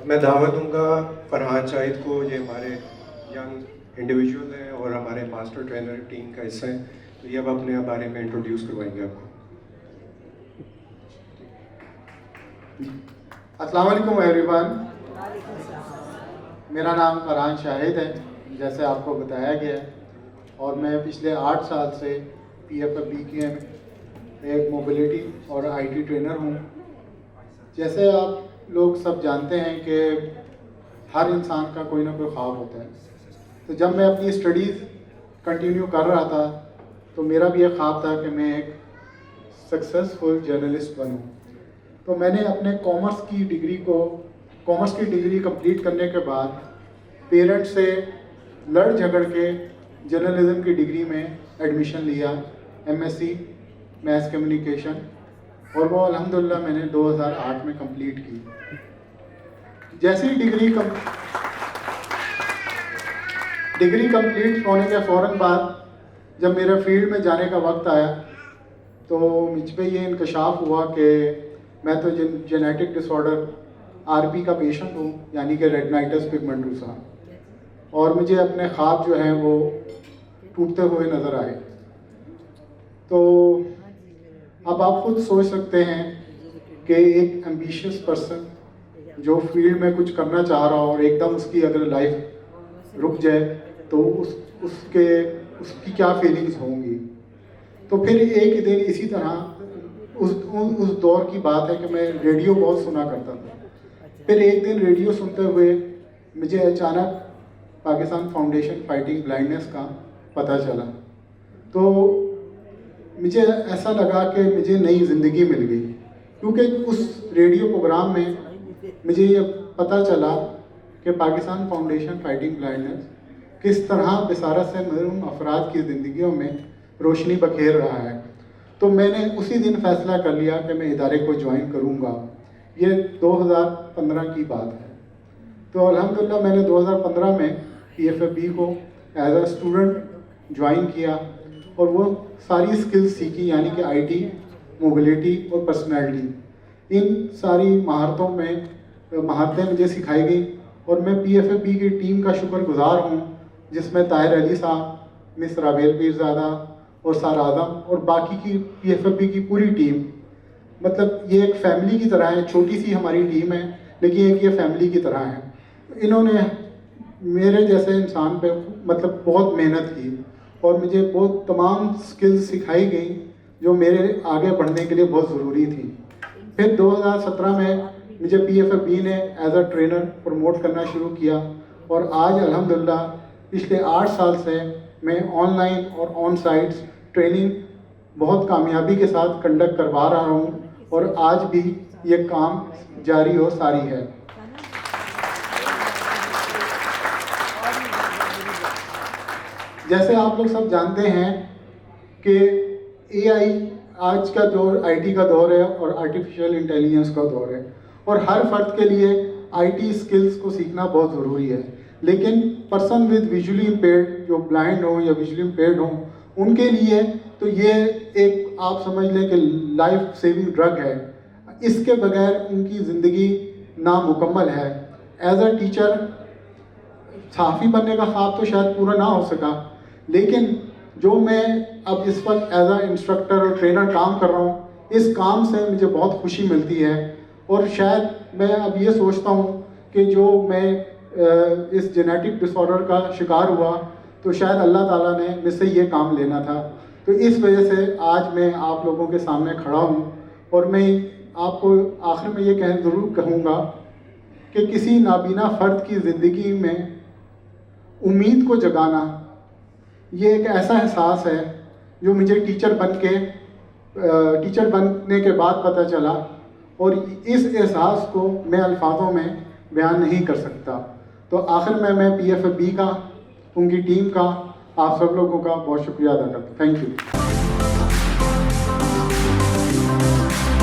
میں دعوت دوں گا فرحان شاہد کو. یہ ہمارے ینگ انڈیویجول ہیں اور ہمارے ماسٹر ٹرینر ٹیم کا حصہ ہیں. تو یہ اب اپنے بارے میں انٹروڈیوس کروائیں گے آپ کو. السلام علیکم ایوری ون. میرا نام فرحان شاہد ہے جیسے آپ کو بتایا گیا ہے، اور میں پچھلے 8 سال سے PFFB کے ایک موبلٹی اور IT ٹرینر ہوں. جیسے آپ لوگ سب جانتے ہیں کہ ہر انسان کا کوئی نہ کوئی خواب ہوتا ہے. تو جب میں اپنی اسٹڈیز کنٹینیو کر رہا تھا تو میرا بھی ایک خواب تھا کہ میں ایک سکسیزفل جرنلسٹ بنوں. تو میں نے اپنے کامرس کی ڈگری کمپلیٹ کرنے کے بعد پیرنٹ سے لڑ جھگڑ کے جرنلزم کی ڈگری میں ایڈمیشن لیا، MSc میس کمیونیکیشن، اور وہ الحمدللہ میں نے 2008 میں کمپلیٹ کی. جیسی ڈگری کمپلیٹ ہونے کے فوراً بعد جب میرے فیلڈ میں جانے کا وقت آیا تو مجھ پہ یہ انکشاف ہوا کہ میں تو جینیٹک ڈس آرڈر RP کا پیشنٹ ہوں، یعنی کہ ریٹنائٹس پگمنٹوسا، اور مجھے اپنے خواب جو ہیں وہ ٹوٹتے ہوئے نظر آئے. تو اب آپ خود سوچ سکتے ہیں کہ ایک ایمبیشیس پرسن جو فیلڈ میں کچھ کرنا چاہ رہا ہو اور ایک دم اس کی اگر لائف رک جائے تو اس کی کیا فیلنگز ہوں گی. تو پھر ایک دن اسی طرح اس دور کی بات ہے کہ میں ریڈیو بہت سنا کرتا تھا. پھر ایک دن ریڈیو سنتے ہوئے مجھے اچانک پاکستان فاؤنڈیشن فائٹنگ بلائنڈنس کا پتہ چلا. تو مجھے ایسا لگا کہ مجھے نئی زندگی مل گئی، کیونکہ اس ریڈیو پروگرام میں مجھے یہ پتہ چلا کہ پاکستان فاؤنڈیشن فائٹنگ بلائنڈنس کس طرح بصارت سے محروم افراد کی زندگیوں میں روشنی بکھیر رہا ہے. تو میں نے اسی دن فیصلہ کر لیا کہ میں ادارے کو جوائن کروں گا. یہ 2015 کی بات ہے. تو الحمدللہ میں نے 2015 میں PFFB کو ایز اے اسٹوڈنٹ جوائن کیا اور وہ ساری اسکلز سیکھی، یعنی کہ IT، موبلٹی اور پرسنالٹی. ان ساری مہارتیں مجھے سکھائی گئی اور میں PFFB کی ٹیم کا شکر گزار ہوں، جس میں طاہر علی صاحب، مس رابیل پیرزادہ اور سار اعظم اور باقی کی PFFB کی پوری ٹیم. مطلب یہ ایک فیملی کی طرح ہے. چھوٹی سی ہماری ٹیم ہے لیکن ایک یہ فیملی کی طرح ہے. انہوں نے میرے جیسے انسان پہ مطلب بہت محنت کی اور مجھے بہت تمام سکلز سکھائی گئیں جو میرے آگے بڑھنے کے لیے بہت ضروری تھی. پھر 2017 میں مجھے PFFB نے ایز اے ٹرینر پروموٹ کرنا شروع کیا اور آج الحمدللہ پچھلے 8 سال سے میں آن لائن اور آن سائٹس ٹریننگ بہت کامیابی کے ساتھ کنڈکٹ کروا رہا ہوں اور آج بھی یہ کام جاری و ساری ہے. جیسے آپ لوگ سب جانتے ہیں کہ AI آج کا دور IT کا دور ہے اور آرٹیفیشیل انٹیلیجنس کا دور ہے، اور ہر فرد کے لیے IT اسکلز کو سیکھنا بہت ضروری ہے. لیکن پرسن ود ویژولی امپیئرڈ، جو بلائنڈ ہوں یا ویژولی امپیئرڈ ہوں، ان کے لیے تو یہ ایک آپ سمجھ لیں کہ لائف سیونگ ڈرگ ہے. اس کے بغیر ان کی زندگی نامکمل ہے. ایز اے ٹیچر صحافی بننے کا خواب تو شاید پورا نہ ہو سکا، لیکن جو میں اب اس وقت ایز اے انسٹرکٹر اور ٹرینر کام کر رہا ہوں، اس کام سے مجھے بہت خوشی ملتی ہے. اور شاید میں اب یہ سوچتا ہوں کہ جو میں اس جینیٹک ڈس آرڈر کا شکار ہوا تو شاید اللہ تعالیٰ نے مجھ سے یہ کام لینا تھا. تو اس وجہ سے آج میں آپ لوگوں کے سامنے کھڑا ہوں اور میں آپ کو آخر میں یہ ضرور کہوں گا کہ کسی نابینا فرد کی زندگی میں امید کو جگانا یہ ایک ایسا احساس ہے جو مجھے ٹیچر بننے کے بعد پتہ چلا، اور اس احساس کو میں الفاظوں میں بیان نہیں کر سکتا. تو آخر میں PFFB کا، ان کی ٹیم کا، آپ سب لوگوں کا بہت شکریہ ادا کرتا ہوں. Thank you.